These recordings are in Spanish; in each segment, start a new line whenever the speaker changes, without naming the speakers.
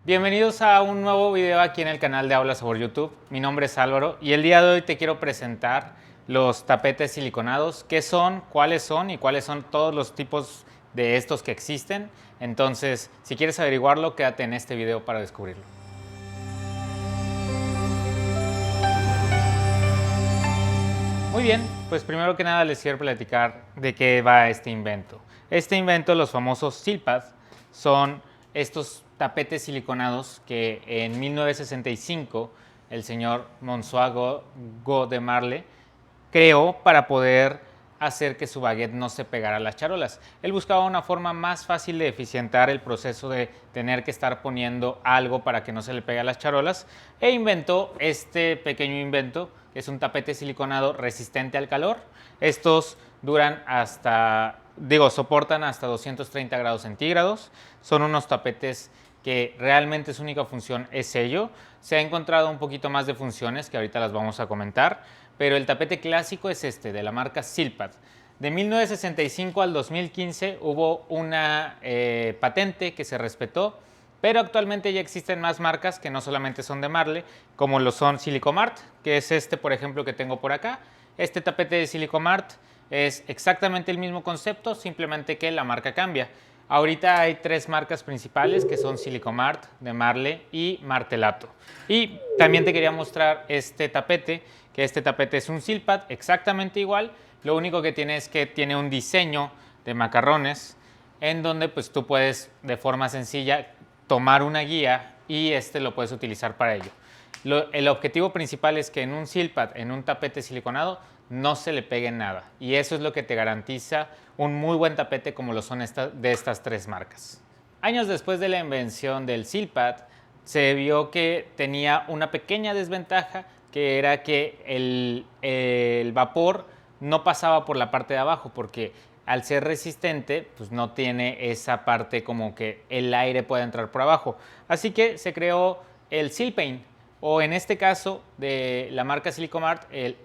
Bienvenidos a un nuevo video aquí en el canal de Habla Sabor YouTube. Mi nombre es Álvaro y el día de hoy te quiero presentar los tapetes siliconados, qué son, cuáles son y cuáles son todos los tipos de estos que existen. Entonces, si quieres averiguarlo, quédate en este video para descubrirlo. Muy bien, pues primero que nada les quiero platicar de qué va este invento. Este invento, los famosos Silpad, son estos tapetes siliconados que en 1965 el señor François Godin creó para poder hacer que su baguette no se pegara a las charolas. Él buscaba una forma más fácil de eficientar el proceso de tener que estar poniendo algo para que no se le pegue a las charolas e inventó este pequeño invento, que es un tapete siliconado resistente al calor. Estos duran soportan hasta 230 grados centígrados. Son unos tapetes que realmente su única función es sello. Se ha encontrado un poquito más de funciones que ahorita las vamos a comentar, pero el tapete clásico es este, de la marca Silpad. De 1965 al 2015 hubo una patente que se respetó, pero actualmente ya existen más marcas que no solamente son de Marle, como lo son Silicomart, que es este, por ejemplo, que tengo por acá. Este tapete de Silicomart es exactamente el mismo concepto, simplemente que la marca cambia. Ahorita hay tres marcas principales que son Silicomart, de Marle y Martelato. Y también te quería mostrar este tapete, que este tapete es un Silpad exactamente igual. Lo único que tiene es que tiene un diseño de macarrones en donde pues tú puedes de forma sencilla tomar una guía y lo puedes utilizar para ello. El objetivo principal es que en un Silpad, en un tapete siliconado, no se le pegue nada. Y eso es lo que te garantiza un muy buen tapete como lo son de estas tres marcas. Años después de la invención del Silpad, se vio que tenía una pequeña desventaja, que era que el vapor no pasaba por la parte de abajo, porque al ser resistente, pues no tiene esa parte como que el aire pueda entrar por abajo. Así que se creó el Silpain, o en este caso de la marca Silicomart, el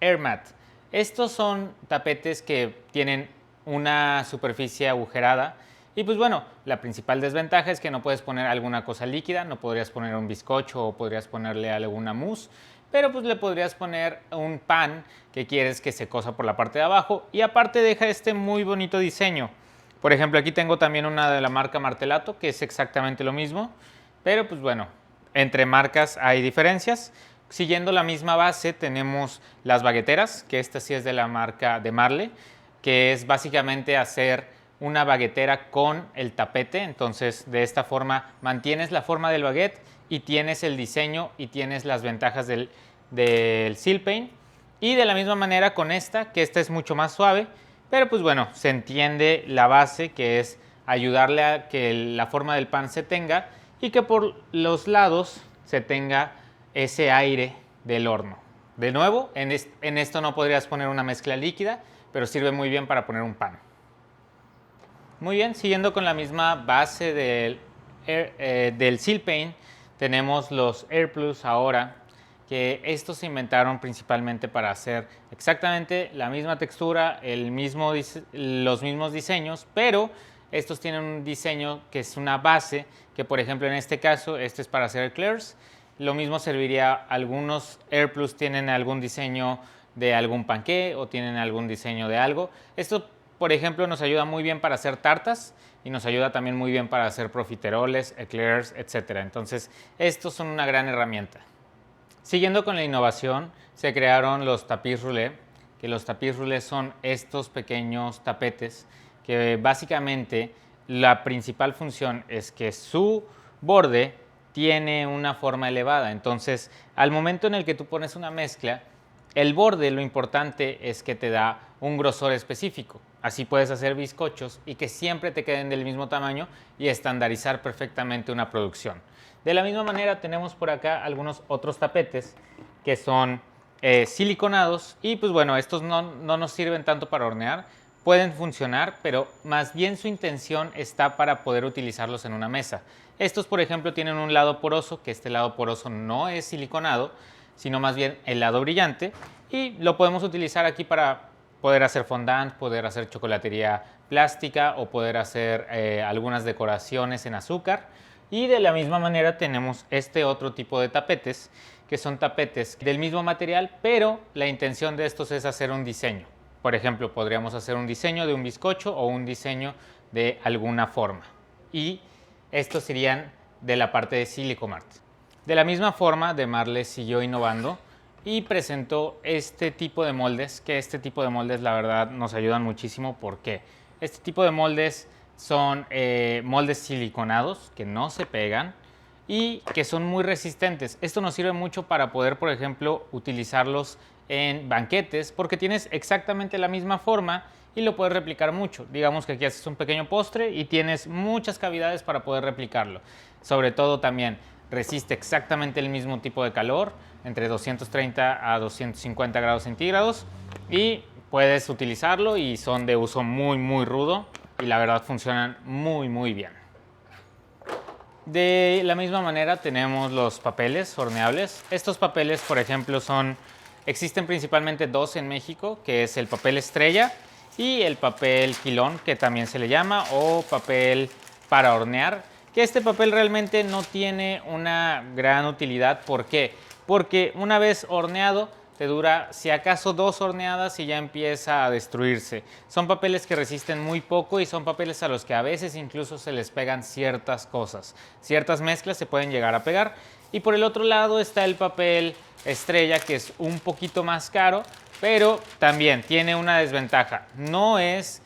Airmat. Estos son tapetes que tienen una superficie agujerada y pues bueno, la principal desventaja es que no puedes poner alguna cosa líquida, no podrías poner un bizcocho o podrías ponerle alguna mousse, pero pues le podrías poner un pan que quieres que se cosa por la parte de abajo y aparte deja este muy bonito diseño. Por ejemplo, aquí tengo también una de la marca Martelato que es exactamente lo mismo, pero pues bueno, entre marcas hay diferencias. Siguiendo la misma base tenemos las bagueteras, que esta sí es de la marca de Marle, que es básicamente hacer una baguetera con el tapete. Entonces de esta forma mantienes la forma del baguette y tienes el diseño y tienes las ventajas del Silpain. Y de la misma manera con esta, que esta es mucho más suave, pero pues bueno, se entiende la base, que es ayudarle a que la forma del pan se tenga y que por los lados se tenga ese aire del horno. De nuevo, en esto no podrías poner una mezcla líquida, pero sirve muy bien para poner un pan. Muy bien, siguiendo con la misma base del Silpain, tenemos los AirPlus ahora, que estos se inventaron principalmente para hacer exactamente la misma textura, los mismos diseños, pero estos tienen un diseño que es una base, que por ejemplo en este caso, este es para hacer eclairs. Lo mismo serviría, algunos AirPlus tienen algún diseño de algún panqué o tienen algún diseño de algo. Esto, por ejemplo, nos ayuda muy bien para hacer tartas y nos ayuda también muy bien para hacer profiteroles, eclairs, etc. Entonces, estos son una gran herramienta. Siguiendo con la innovación, se crearon los tapis roulés, que los tapis roulés son estos pequeños tapetes que básicamente la principal función es que su borde tiene una forma elevada. Entonces, al momento en el que tú pones una mezcla, el borde, lo importante es que te da un grosor específico. Así puedes hacer bizcochos y que siempre te queden del mismo tamaño y estandarizar perfectamente una producción. De la misma manera tenemos por acá algunos otros tapetes que son siliconados y pues bueno, estos no nos sirven tanto para hornear, pueden funcionar, pero más bien su intención está para poder utilizarlos en una mesa. Estos, por ejemplo, tienen un lado poroso, que este lado poroso no es siliconado, sino más bien el lado brillante, y lo podemos utilizar aquí para poder hacer fondant, poder hacer chocolatería plástica o poder hacer algunas decoraciones en azúcar. Y de la misma manera tenemos este otro tipo de tapetes, que son tapetes del mismo material, pero la intención de estos es hacer un diseño. Por ejemplo, podríamos hacer un diseño de un bizcocho o un diseño de alguna forma. Y estos serían de la parte de Silicomart. De la misma forma, Demarle siguió innovando y presentó este tipo de moldes, que este tipo de moldes la verdad nos ayudan muchísimo. Porque este tipo de moldes son moldes siliconados que no se pegan y que son muy resistentes. Esto nos sirve mucho para poder, por ejemplo, utilizarlos en banquetes, porque tienes exactamente la misma forma y lo puedes replicar mucho. Digamos que aquí haces un pequeño postre y tienes muchas cavidades para poder replicarlo. Sobre todo también resiste exactamente el mismo tipo de calor, entre 230 a 250 grados centígrados, y puedes utilizarlo y son de uso muy rudo y la verdad funcionan muy bien. De la misma manera tenemos los papeles horneables. Estos papeles, por ejemplo, existen principalmente dos en México, que es el papel estrella y el papel quilón, que también se le llama, o papel para hornear, que este papel realmente no tiene una gran utilidad. ¿Por qué? Porque una vez horneado te dura si acaso 2 horneadas y ya empieza a destruirse. Son papeles que resisten muy poco y son papeles a los que a veces incluso se les pegan ciertas cosas. Ciertas mezclas se pueden llegar a pegar. Y por el otro lado está el papel estrella, que es un poquito más caro, pero también tiene una desventaja. No es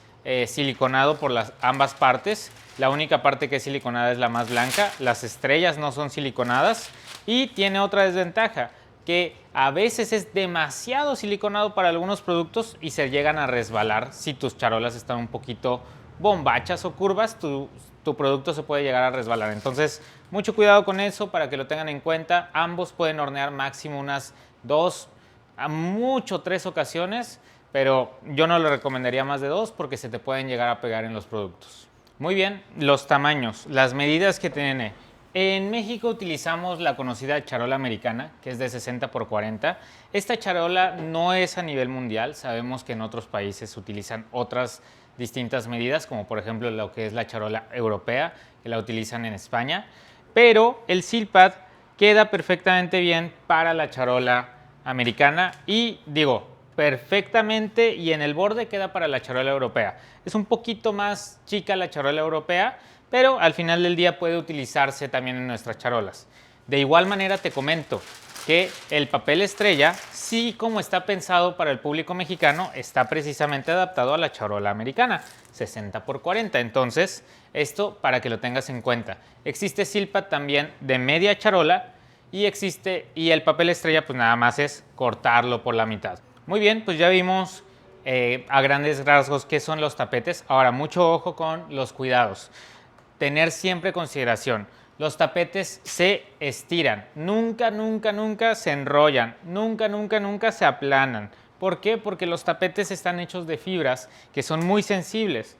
siliconado por ambas partes. La única parte que es siliconada es la más blanca. Las estrellas no son siliconadas. Y tiene otra desventaja, que a veces es demasiado siliconado para algunos productos y se llegan a resbalar. Si tus charolas están un poquito bombachas o curvas, tu producto se puede llegar a resbalar. Entonces, mucho cuidado con eso para que lo tengan en cuenta. Ambos pueden hornear máximo unas 2, a mucho 3 ocasiones, pero yo no le recomendaría más de 2 porque se te pueden llegar a pegar en los productos. Muy bien, los tamaños, las medidas que tiene. En México utilizamos la conocida charola americana, que es de 60 por 40. Esta charola no es a nivel mundial. Sabemos que en otros países utilizan otras distintas medidas, como por ejemplo lo que es la charola europea, que la utilizan en España. Pero el Silpad queda perfectamente bien para la charola americana y digo, perfectamente, y en el borde queda para la charola europea. Es un poquito más chica la charola europea, pero al final del día puede utilizarse también en nuestras charolas. De igual manera te comento que el papel estrella, sí, como está pensado para el público mexicano, está precisamente adaptado a la charola americana, 60 por 40. Entonces, esto para que lo tengas en cuenta. Existe Silpad también de media charola y el papel estrella pues nada más es cortarlo por la mitad. Muy bien, pues ya vimos a grandes rasgos qué son los tapetes. Ahora, mucho ojo con los cuidados. Tener siempre consideración. Los tapetes se estiran, nunca se enrollan, nunca se aplanan. ¿Por qué? Porque los tapetes están hechos de fibras que son muy sensibles.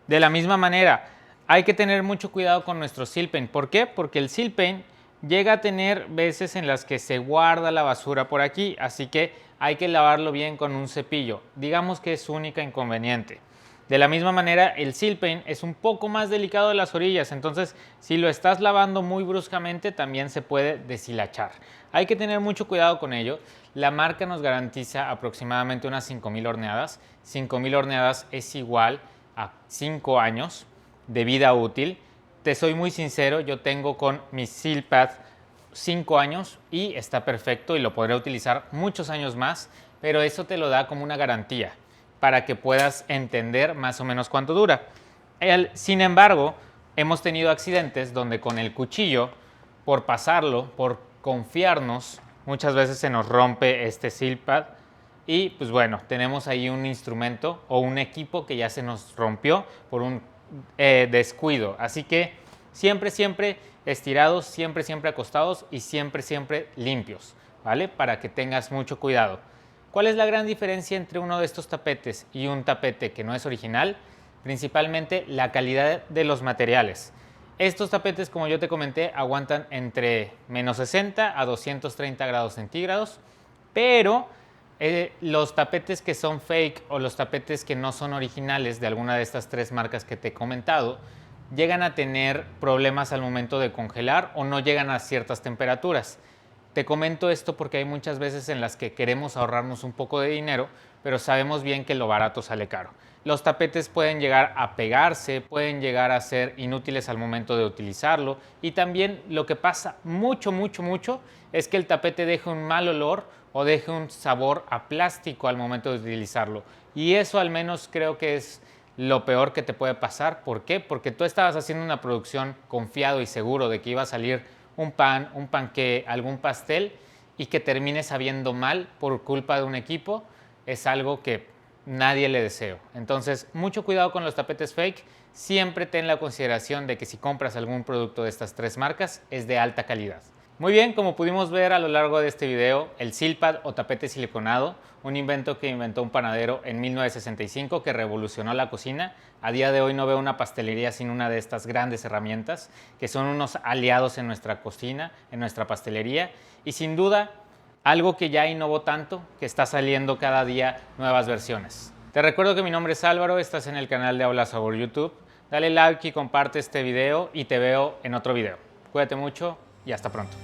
De la misma manera, hay que tener mucho cuidado con nuestro Seal Paint. ¿Por qué? Porque el Seal Paint llega a tener veces en las que se guarda la basura por aquí, así que hay que lavarlo bien con un cepillo. Digamos que es su única inconveniente. De la misma manera, el Seal Paint es un poco más delicado de las orillas, entonces si lo estás lavando muy bruscamente también se puede deshilachar. Hay que tener mucho cuidado con ello. La marca nos garantiza aproximadamente unas 5,000 horneadas. 5,000 horneadas es igual a 5 años de vida útil. Te soy muy sincero, yo tengo con mi Silpad 5 años y está perfecto y lo podré utilizar muchos años más, pero eso te lo da como una garantía para que puedas entender más o menos cuánto dura. Sin embargo, hemos tenido accidentes donde con el cuchillo, por pasarlo, por confiarnos, muchas veces se nos rompe este Silpad y pues bueno, tenemos ahí un instrumento o un equipo que ya se nos rompió por un descuido. Así que siempre estirados, siempre acostados y siempre limpios, ¿vale? Para que tengas mucho cuidado. ¿Cuál es la gran diferencia entre uno de estos tapetes y un tapete que no es original? Principalmente la calidad de los materiales. Estos tapetes, como yo te comenté, aguantan entre menos 60 a 230 grados centígrados, pero los tapetes que son fake o los tapetes que no son originales de alguna de estas 3 marcas que te he comentado, llegan a tener problemas al momento de congelar o no llegan a ciertas temperaturas. Te comento esto porque hay muchas veces en las que queremos ahorrarnos un poco de dinero, pero sabemos bien que lo barato sale caro. Los tapetes pueden llegar a pegarse, pueden llegar a ser inútiles al momento de utilizarlo, y también lo que pasa mucho es que el tapete deja un mal olor o deja un sabor a plástico al momento de utilizarlo, y eso al menos creo que es lo peor que te puede pasar. ¿Por qué? Porque tú estabas haciendo una producción confiado y seguro de que iba a salir un pan, un panqué, algún pastel, y que termine sabiendo mal por culpa de un equipo, es algo que nadie le deseo. Entonces, mucho cuidado con los tapetes fake. Siempre ten la consideración de que si compras algún producto de estas 3 marcas, es de alta calidad. Muy bien, como pudimos ver a lo largo de este video, el Silpad o tapete siliconado, un invento que inventó un panadero en 1965 que revolucionó la cocina. A día de hoy no veo una pastelería sin una de estas grandes herramientas, que son unos aliados en nuestra cocina, en nuestra pastelería, y sin duda algo que ya innovó tanto que está saliendo cada día nuevas versiones. Te recuerdo que mi nombre es Álvaro, estás en el canal de Habla Sabor YouTube. Dale like y comparte este video y te veo en otro video. Cuídate mucho y hasta pronto.